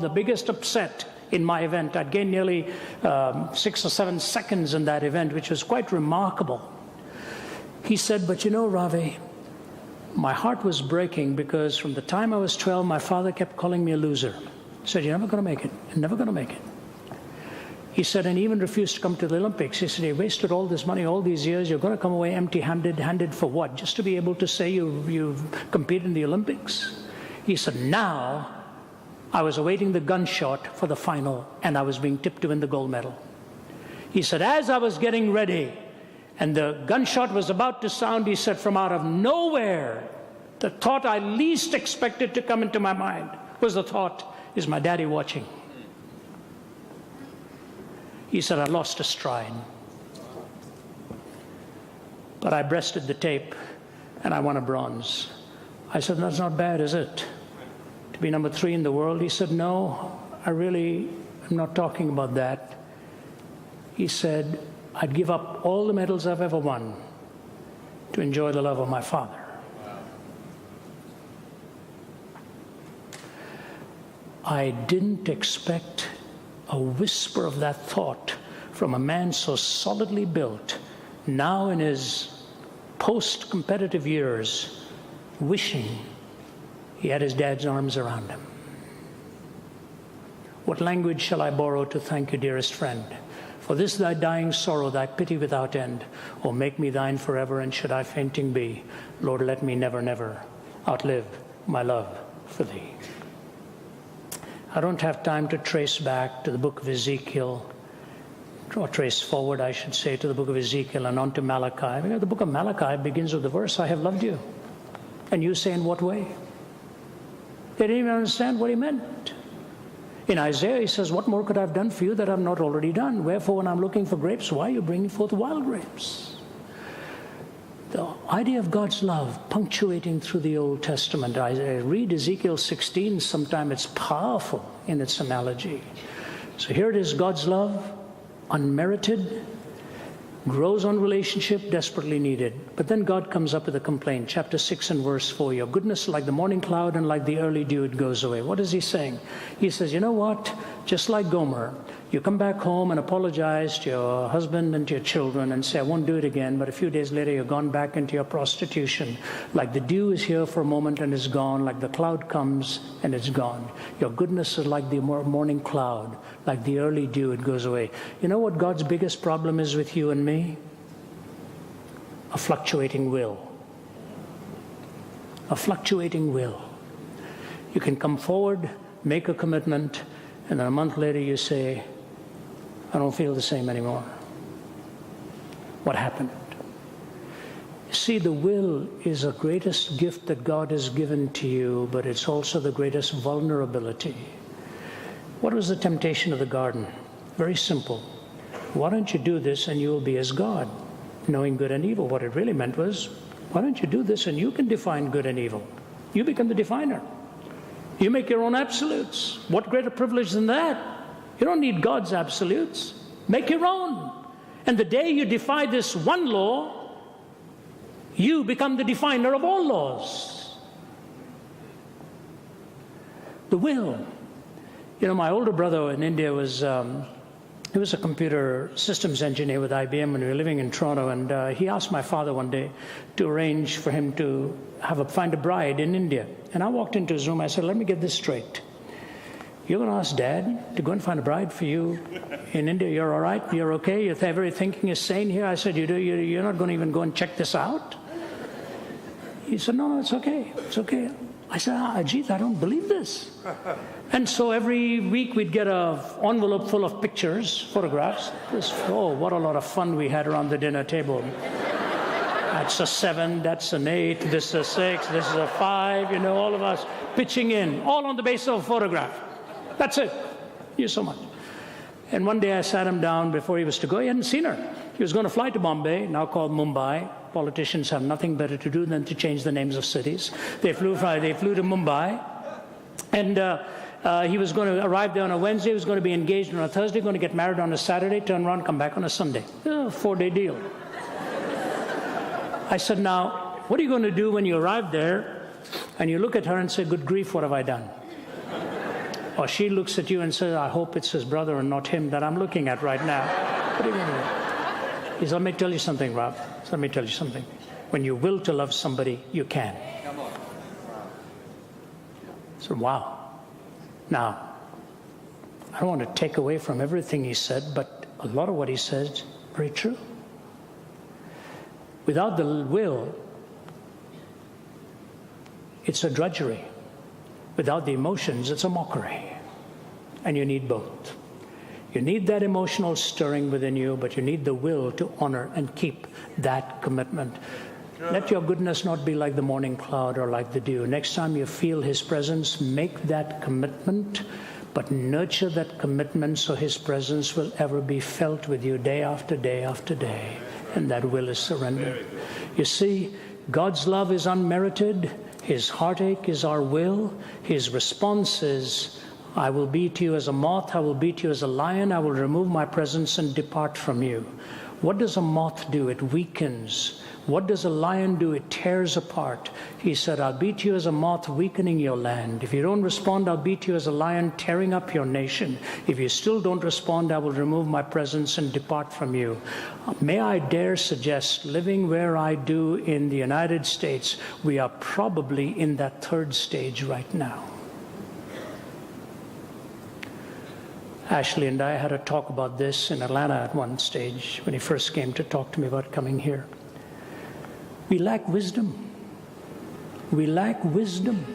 the biggest upset in my event. I'd gained nearly 6 or 7 seconds in that event, which was quite remarkable. He said, but you know, Ravi, my heart was breaking because from the time I was 12, my father kept calling me a loser. He said, you're never going to make it. You're never going to make it. He said, and he even refused to come to the Olympics. He said, you wasted all this money, all these years. You're going to come away empty-handed for what? Just to be able to say you've competed in the Olympics? He said, now I was awaiting the gunshot for the final, and I was being tipped to win the gold medal. He said, as I was getting ready, and the gunshot was about to sound, he said, from out of nowhere, the thought I least expected to come into my mind was the thought, is my daddy watching? He said, I lost a stride. But I breasted the tape, and I won a bronze. I said, that's not bad, is it? To be number 3 in the world? He said, no, I really am not talking about that. He said, I'd give up all the medals I've ever won to enjoy the love of my father. I didn't expect a whisper of that thought from a man so solidly built, now in his post-competitive years, wishing he had his dad's arms around him. What language shall I borrow to thank you, dearest friend? For this thy dying sorrow, thy pity without end. O make me thine forever, and should I fainting be, Lord, let me never, never outlive my love for thee. I don't have time to trace back to the book of Ezekiel, or trace forward, I should say, to the book of Ezekiel and on to Malachi. Because the book of Malachi begins with the verse, I have loved you. And you say, in what way? They didn't even understand what he meant. In Isaiah, he says, what more could I have done for you that I have not already done? Wherefore, when I'm looking for grapes, why are you bringing forth wild grapes? The idea of God's love punctuating through the Old Testament. I read Ezekiel 16 sometime. It's powerful in its analogy. So here it is, God's love, unmerited, grows on relationship, desperately needed. But then God comes up with a complaint. Chapter 6 and verse 4, your goodness like the morning cloud and like the early dew, it goes away. What is he saying? He says, you know what? Just like Gomer, you come back home and apologize to your husband and to your children and say, I won't do it again. But a few days later, you're gone back into your prostitution. Like the dew is here for a moment and is gone. Like the cloud comes and it's gone. Your goodness is like the morning cloud. Like the early dew, it goes away. You know what God's biggest problem is with you and me? A fluctuating will. A fluctuating will. You can come forward, make a commitment, and then a month later you say, I don't feel the same anymore. What happened? See, the will is the greatest gift that God has given to you, but it's also the greatest vulnerability. What was the temptation of the garden? Very simple. Why don't you do this and you will be as God, knowing good and evil? What it really meant was, why don't you do this and you can define good and evil? You become the definer. You make your own absolutes. What greater privilege than that? You don't need God's absolutes. Make your own. And the day you defy this one law, you become the definer of all laws. The will. You know, my older brother in India was, he was a computer systems engineer with IBM when we were living in Toronto, and he asked my father one day to arrange for him to find a bride in India. And I walked into his room, I said, let me get this straight. You're going to ask Dad to go and find a bride for you in India? You're all right? You're okay? Your every thinking is sane here? I said, you're not going to even go and check this out? He said, no, it's okay. It's okay. I said, Ajit, I don't believe this. And so every week we'd get an envelope full of pictures, photographs. Oh, what a lot of fun we had around the dinner table. That's a 7, that's an 8, this is a 6, this is a 5, you know, all of us pitching in, all on the basis of a photograph. That's it. Thank you so much. And one day I sat him down before he was to go. He hadn't seen her. He was going to fly to Bombay, now called Mumbai. Politicians have nothing better to do than to change the names of cities. They flew to Mumbai. And he was going to arrive there on a Wednesday. He was going to be engaged on a Thursday, going to get married on a Saturday, turn around, come back on a Sunday. A 4-day deal. I said, now, what are you going to do when you arrive there and you look at her and say, good grief, what have I done? Or she looks at you and says, I hope it's his brother and not him that I'm looking at right now. What are you going to do? He said, let me tell you something, Rob. Let me tell you something. When you will to love somebody, you can. So, wow. Now, I don't want to take away from everything he said, but a lot of what he said is very true. Without the will, it's a drudgery. Without the emotions, it's a mockery. And you need both. You need that emotional stirring within you, but you need the will to honor and keep that commitment. Let your goodness not be like the morning cloud or like the dew. Next time you feel his presence, make that commitment, but nurture that commitment so his presence will ever be felt with you day after day after day. And that will is surrender. You see, God's love is unmerited. His heartache is our will. His response is, I will be to you as a moth, I will be to you as a lion, I will remove my presence and depart from you. What does a moth do? It weakens. What does a lion do? It tears apart. He said, I'll be to you as a moth, weakening your land. If you don't respond, I'll be to you as a lion, tearing up your nation. If you still don't respond, I will remove my presence and depart from you. May I dare suggest, living where I do in the United States, we are probably in that third stage right now. Ashley and I had a talk about this in Atlanta at one stage when he first came to talk to me about coming here. We lack wisdom. We lack wisdom.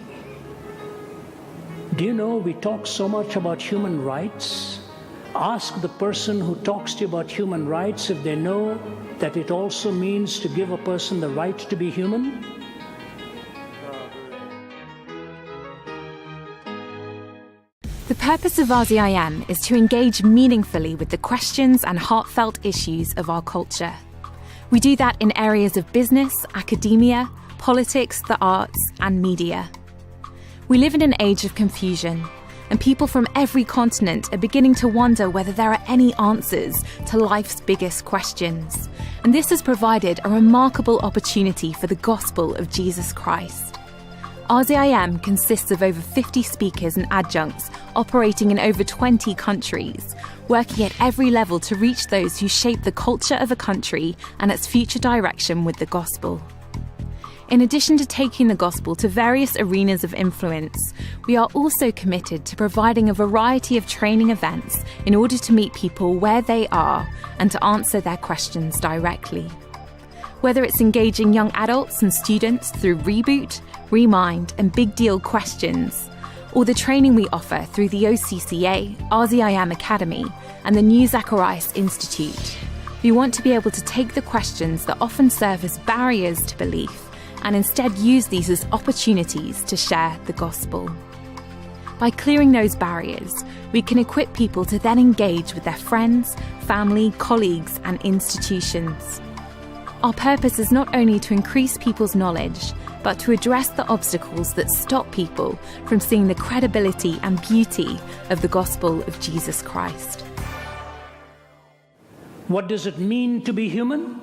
Do you know we talk so much about human rights? Ask the person who talks to you about human rights if they know that it also means to give a person the right to be human. The purpose of RZIM is to engage meaningfully with the questions and heartfelt issues of our culture. We do that in areas of business, academia, politics, the arts, and media. We live in an age of confusion, and people from every continent are beginning to wonder whether there are any answers to life's biggest questions. And this has provided a remarkable opportunity for the gospel of Jesus Christ. RZIM consists of over 50 speakers and adjuncts operating in over 20 countries, working at every level to reach those who shape the culture of a country and its future direction with the gospel. In addition to taking the gospel to various arenas of influence, we are also committed to providing a variety of training events in order to meet people where they are and to answer their questions directly. Whether it's engaging young adults and students through Reboot, Remind, and Big Deal questions, or the training we offer through the OCCA, RZIM Academy, and the New Zachairas Institute, we want to be able to take the questions that often serve as barriers to belief and instead use these as opportunities to share the gospel. By clearing those barriers, we can equip people to then engage with their friends, family, colleagues, and institutions. Our purpose is not only to increase people's knowledge, but to address the obstacles that stop people from seeing the credibility and beauty of the gospel of Jesus Christ. What does it mean to be human?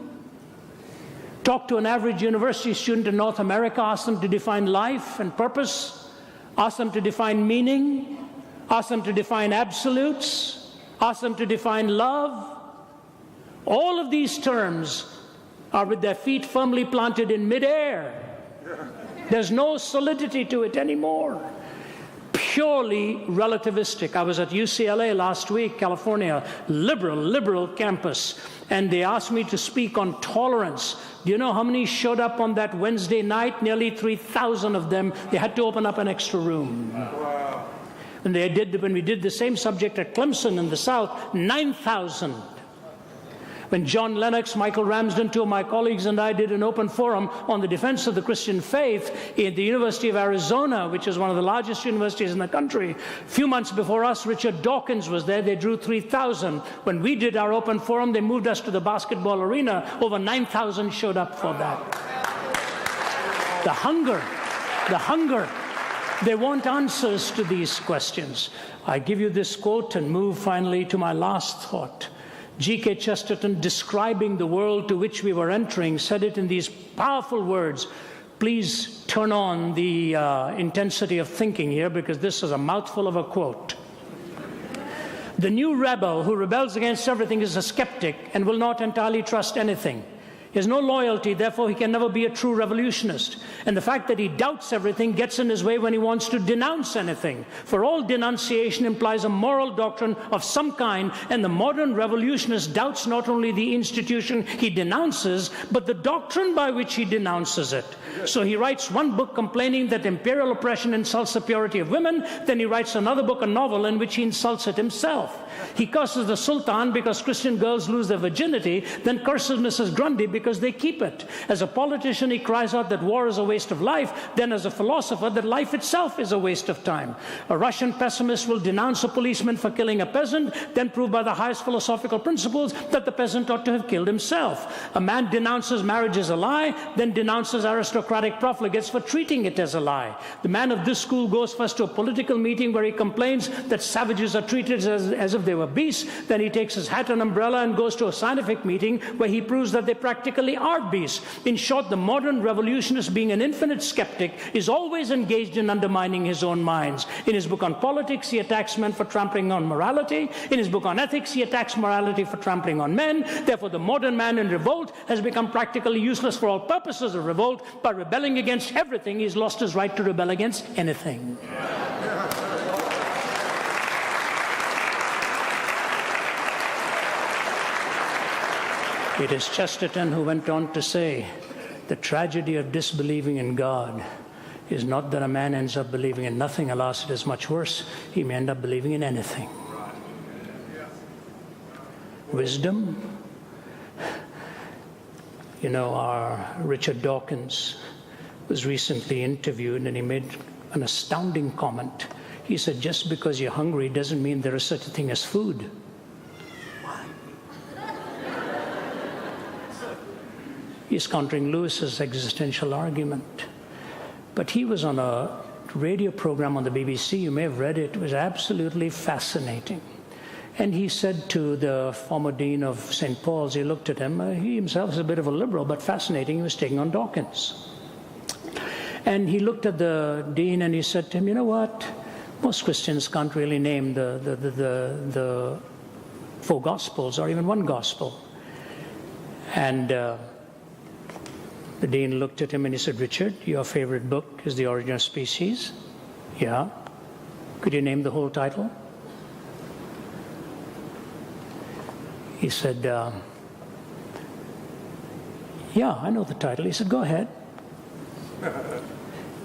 Talk to an average university student in North America, ask them to define life and purpose, ask them to define meaning, ask them to define absolutes, ask them to define love. All of these terms are with their feet firmly planted in midair. There's no solidity to it anymore. Purely relativistic. I was at UCLA last week, California, liberal campus, and they asked me to speak on tolerance. Do you know how many showed up on that Wednesday night? Nearly 3,000 of them. They had to open up an extra room. Wow. And when we did the same subject at Clemson in the South, 9,000. When John Lennox, Michael Ramsden, two of my colleagues, and I did an open forum on the defense of the Christian faith at the University of Arizona, which is one of the largest universities in the country. A few months before us, Richard Dawkins was there. They drew 3,000. When we did our open forum, they moved us to the basketball arena. Over 9,000 showed up for that. The hunger. They want answers to these questions. I give you this quote and move finally to my last thought. G.K. Chesterton, describing the world to which we were entering, said it in these powerful words: Please turn on the intensity of thinking here, because this is a mouthful of a quote. The new rebel who rebels against everything is a skeptic and will not entirely trust anything. He has no loyalty, therefore he can never be a true revolutionist. And the fact that he doubts everything gets in his way when he wants to denounce anything. For all denunciation implies a moral doctrine of some kind, and the modern revolutionist doubts not only the institution he denounces, but the doctrine by which he denounces it. So he writes one book complaining that imperial oppression insults the purity of women, then he writes another book, a novel, in which he insults it himself. He curses the Sultan because Christian girls lose their virginity, then curses Mrs. Grundy because they keep it. As a politician, he cries out that war is a waste of life, then as a philosopher, that life itself is a waste of time. A Russian pessimist will denounce a policeman for killing a peasant, then prove by the highest philosophical principles that the peasant ought to have killed himself. A man denounces marriage as a lie, then denounces aristocratic profligates for treating it as a lie. The man of this school goes first to a political meeting where he complains that savages are treated as if they were beasts, then he takes his hat and umbrella and goes to a scientific meeting where he proves that they practically are beasts. In short, the modern revolutionist, being an infinite skeptic, is always engaged in undermining his own minds. In his book on politics, he attacks men for trampling on morality. In his book on ethics, he attacks morality for trampling on men. Therefore, the modern man in revolt has become practically useless for all purposes of revolt. By rebelling against everything, he's lost his right to rebel against anything. It is Chesterton who went on to say, the tragedy of disbelieving in God is not that a man ends up believing in nothing. Alas, it is much worse. He may end up believing in anything. Wisdom. You know, our Richard Dawkins was recently interviewed, and he made an astounding comment. He said, just because you're hungry doesn't mean there is such a thing as food. He's countering Lewis's existential argument. But he was on a radio program on the BBC, you may have read it, it was absolutely fascinating. And he said to the former dean of St. Paul's, he looked at him, he himself is a bit of a liberal, but fascinating, he was taking on Dawkins. And he looked at the dean and he said to him, you know what, most Christians can't really name the four Gospels or even one Gospel. And the dean looked at him and he said, Richard, your favorite book is The Origin of Species? Yeah. Could you name the whole title? He said, yeah, I know the title. He said, go ahead.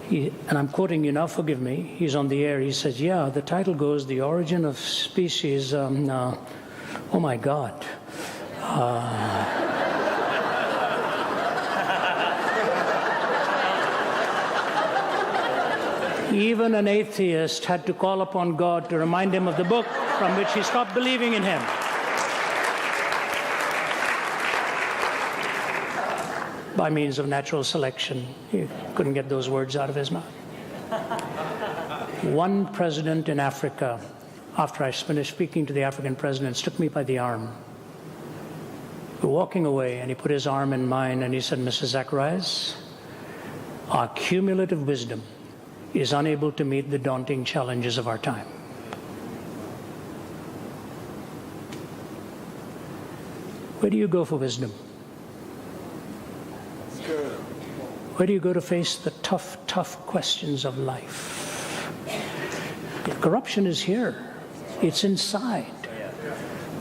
And I'm quoting you now, forgive me. He's on the air. He says, yeah, the title goes, The Origin of Species. Oh my God. Even an atheist had to call upon God to remind him of the book from which he stopped believing in him. By means of natural selection. He couldn't get those words out of his mouth. One president in Africa, after I finished speaking to the African presidents, took me by the arm. We were walking away, and he put his arm in mine, and he said, Mrs. Zachairas, our cumulative wisdom is unable to meet the daunting challenges of our time. Where do you go for wisdom? Where do you go to face the tough questions of life? Corruption is here. It's inside.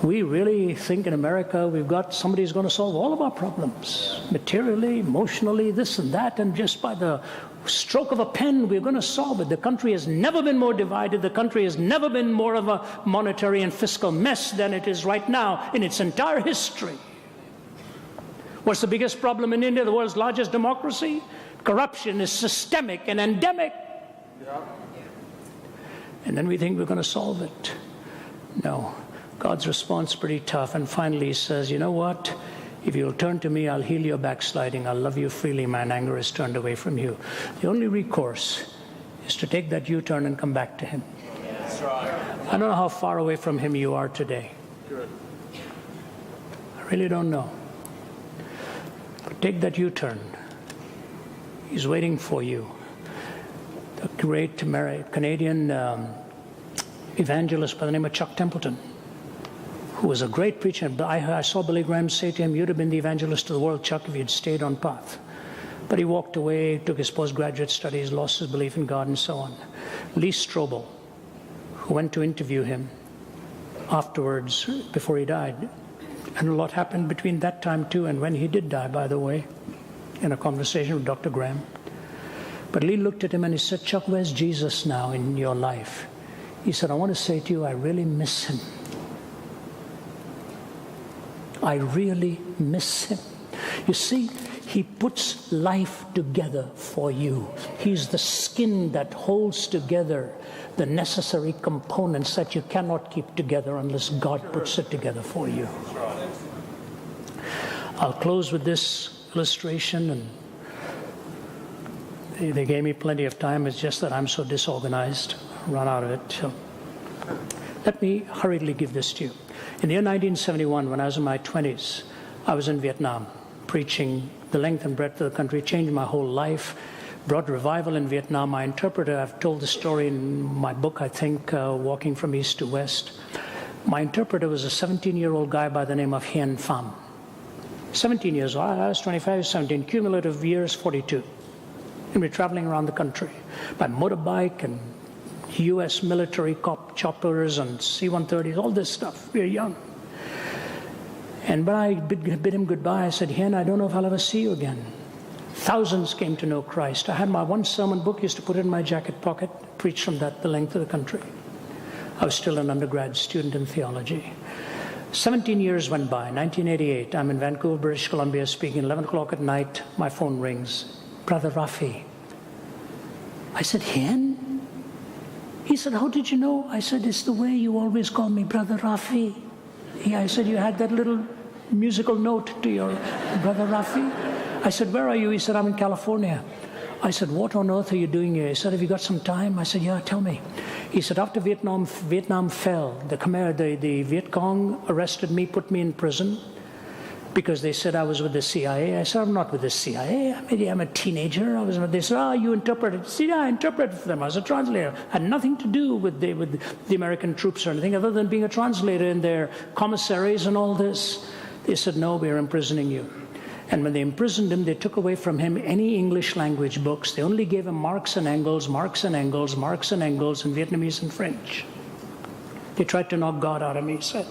We really think in America we've got somebody who's going to solve all of our problems, materially, emotionally, this and that, and just by the stroke of a pen we're going to solve it. The country has never been more divided. The country has never been more of a monetary and fiscal mess than it is right now in its entire history. What's the biggest problem in India, the world's largest democracy? Corruption is systemic and endemic. Yeah. And then we think we're going to solve it. No. God's response is pretty tough. And finally he says, you know what? If you'll turn to me, I'll heal your backsliding. I'll love you freely. Mine anger is turned away from you. The only recourse is to take that U-turn and come back to him. That's right. I don't know how far away from him you are today. Good. I really don't know. But take that U-turn. He's waiting for you. The great Canadian evangelist by the name of Chuck Templeton, who was a great preacher. I saw Billy Graham say to him, "You'd have been the evangelist of the world, Chuck, if you'd stayed on path." But he walked away, took his postgraduate studies, lost his belief in God, and so on. Lee Strobel, who went to interview him afterwards, before he died, and a lot happened between that time too, and when he did die, by the way, in a conversation with Dr. Graham. But Lee looked at him and he said, "Chuck, where's Jesus now in your life?" He said, "I want to say to you, I really miss him. I really miss him." You see, he puts life together for you. He's the skin that holds together the necessary components that you cannot keep together unless God puts it together for you. I'll close with this illustration, and they gave me plenty of time. It's just that I'm so disorganized, run out of it. So let me hurriedly give this to you. In the year 1971, when I was in my 20s, I was in Vietnam, preaching the length and breadth of the country, changed my whole life, brought revival in Vietnam. My interpreter, I've told the story in my book, I think, Walking from East to West. My interpreter was a 17-year-old guy by the name of Hien Pham. 17 years old. I was 25, 17. Cumulative years, 42. And we're traveling around the country by motorbike and U.S. military choppers and C-130s, all this stuff. We're young. And when I bid him goodbye, I said, "Hien, I don't know if I'll ever see you again." Thousands came to know Christ. I had my one sermon book, used to put it in my jacket pocket, preach from that the length of the country. I was still an undergrad student in theology. 17 years went by. 1988, I'm in Vancouver, British Columbia, speaking. 11 o'clock at night, my phone rings. "Brother Rafi." I said, "Hien?" He said, "How did you know?" I said, "It's the way you always call me Brother Rafi." Yeah, I said, "You had that little musical note to your Brother Rafi." I said, "Where are you?" He said, "I'm in California." I said, "What on earth are you doing here?" He said, "Have you got some time?" I said, "Yeah, tell me." He said, "After Vietnam fell, the Viet Cong arrested me, put me in prison because they said I was with the CIA. I said, "I'm not with the CIA. I'm a teenager." They said, "You interpreted." See, I interpreted for them. I was a translator. Had nothing to do with the American troops or anything other than being a translator in their commissaries and all this. They said, "No, we're imprisoning you." And when they imprisoned him, they took away from him any English language books. They only gave him Marx and Engels, Marx and Engels, Marx and Engels, and Vietnamese and French. They tried to knock God out of me, he said.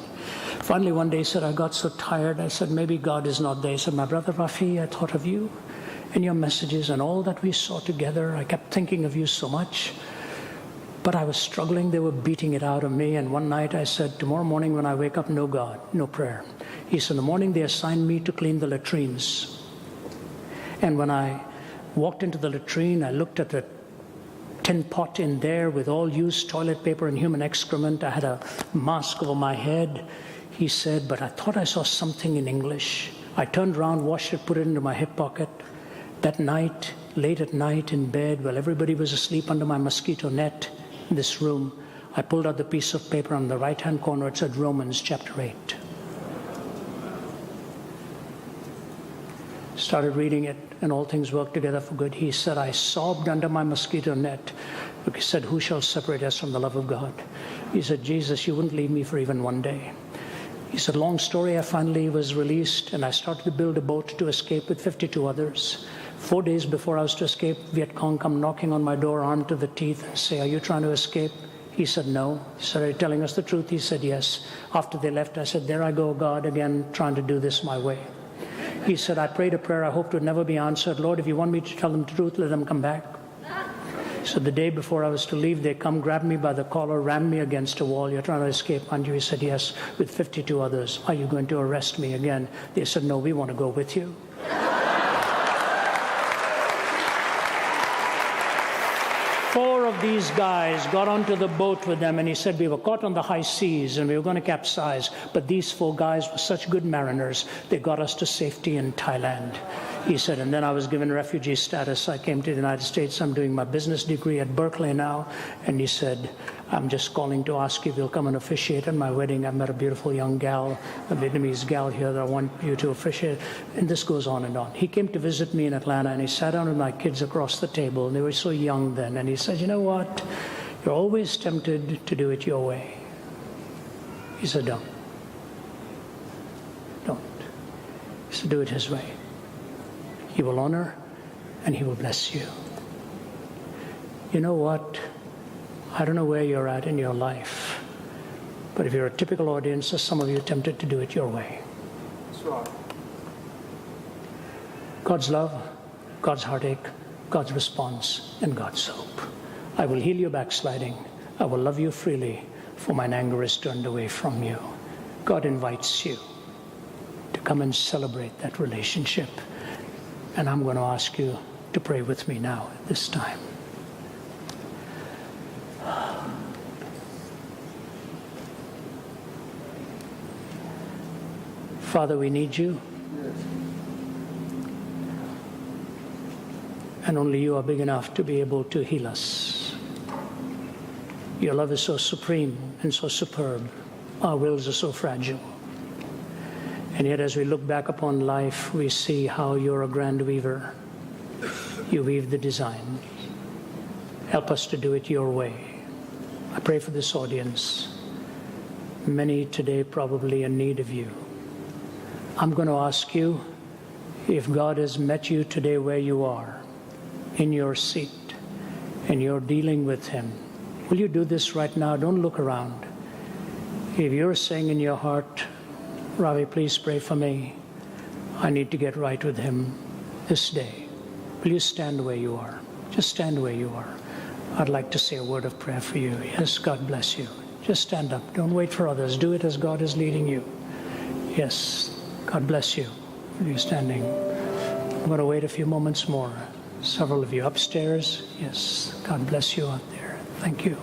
Finally, one day, he said, I got so tired. I said, "Maybe God is not there." He said, "My brother Rafi, I thought of you and your messages and all that we saw together. I kept thinking of you so much. But I was struggling. They were beating it out of me. And one night I said, tomorrow morning when I wake up, no God, no prayer." He said, "In the morning they assigned me to clean the latrines. And when I walked into the latrine, I looked at the tin pot in there with all used toilet paper and human excrement. I had a mask over my head." He said, "But I thought I saw something in English. I turned around, washed it, put it into my hip pocket. That night, late at night in bed, while everybody was asleep under my mosquito net in this room, I pulled out the piece of paper on the right-hand corner. It said Romans chapter 8. Started reading it, and all things work together for good. He said, I sobbed under my mosquito net. He said, "Who shall separate us from the love of God?" He said, "Jesus, you wouldn't leave me for even one day." He said, long story, I finally was released, and I started to build a boat to escape with 52 others. 4 days before I was to escape, Viet Cong come knocking on my door, armed to the teeth, and say, "Are you trying to escape?" He said, "No." He said, "Are you telling us the truth?" He said, "Yes." After they left, I said, "There I go, God, again, trying to do this my way." He said, "I prayed a prayer I hoped would never be answered. Lord, if you want me to tell them the truth, let them come back." So the day before I was to leave, they come, grabbed me by the collar, rammed me against a wall. "You're trying to escape, aren't you?" He said, "Yes, with 52 others. Are you going to arrest me again?" They said, "No, we want to go with you." 4 of these guys got onto the boat with them, and he said, "We were caught on the high seas and we were going to capsize, but these 4 guys were such good mariners, they got us to safety in Thailand." He said, and then I was given refugee status. I came to the United States. I'm doing my business degree at Berkeley now. And he said, I'm just calling to ask if you'll come and officiate at my wedding. I've met a beautiful young gal, a Vietnamese gal here that I want you to officiate. And this goes on and on. He came to visit me in Atlanta, and he sat down with my kids across the table, and they were so young then. And he said, you know what? You're always tempted to do it your way. He said, don't. Don't. He said, do it his way. He will honor and he will bless you. You know what? I don't know where you're at in your life, but if you're a typical audience, there's some of you tempted to do it your way. That's right. God's love, God's heartache, God's response, and God's hope. I will heal your backsliding. I will love you freely, for mine anger is turned away from you. God invites you to come and celebrate that relationship. And I'm going to ask you to pray with me now at this time. Father, we need you. Yes. And only you are big enough to be able to heal us. Your love is so supreme and so superb. Our wills are so fragile. And yet as we look back upon life, we see how you're a grand weaver. You weave the design. Help us to do it your way. I pray for this audience. Many today probably in need of you. I'm going to ask you, if God has met you today where you are, in your seat, and you're dealing with him, will you do this right now? Don't look around. If you're saying in your heart, Ravi, please pray for me. I need to get right with him this day. Will you stand where you are? Just stand where you are. I'd like to say a word of prayer for you. Yes, God bless you. Just stand up. Don't wait for others. Do it as God is leading you. Yes, God bless you. You're standing. I'm going to wait a few moments more. Several of you upstairs. Yes, God bless you out there. Thank you.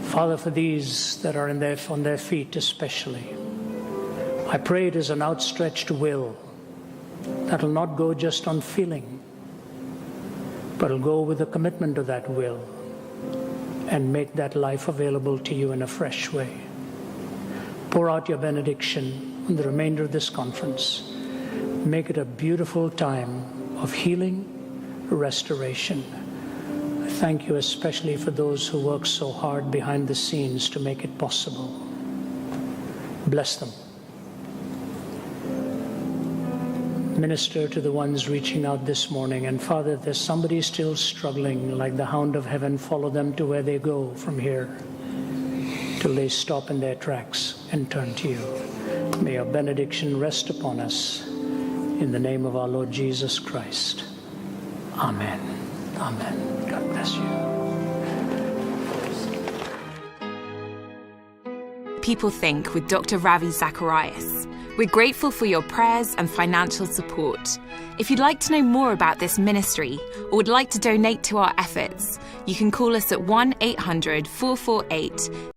Father, for these that are on their feet especially, I pray it is an outstretched will that will not go just on feeling, but will go with a commitment to that will and make that life available to you in a fresh way. Pour out your benediction on the remainder of this conference. Make it a beautiful time of healing, restoration. I thank you especially for those who work so hard behind the scenes to make it possible. Bless them. Minister to the ones reaching out this morning. And Father, if there's somebody still struggling, like the hound of heaven, follow them to where they go from here, till they stop in their tracks and turn to you. May your benediction rest upon us. In the name of our Lord Jesus Christ. Amen. Amen. God bless you. People Think with Dr. Ravi Zachairas. We're grateful for your prayers and financial support. If you'd like to know more about this ministry or would like to donate to our efforts, you can call us at 1-800-448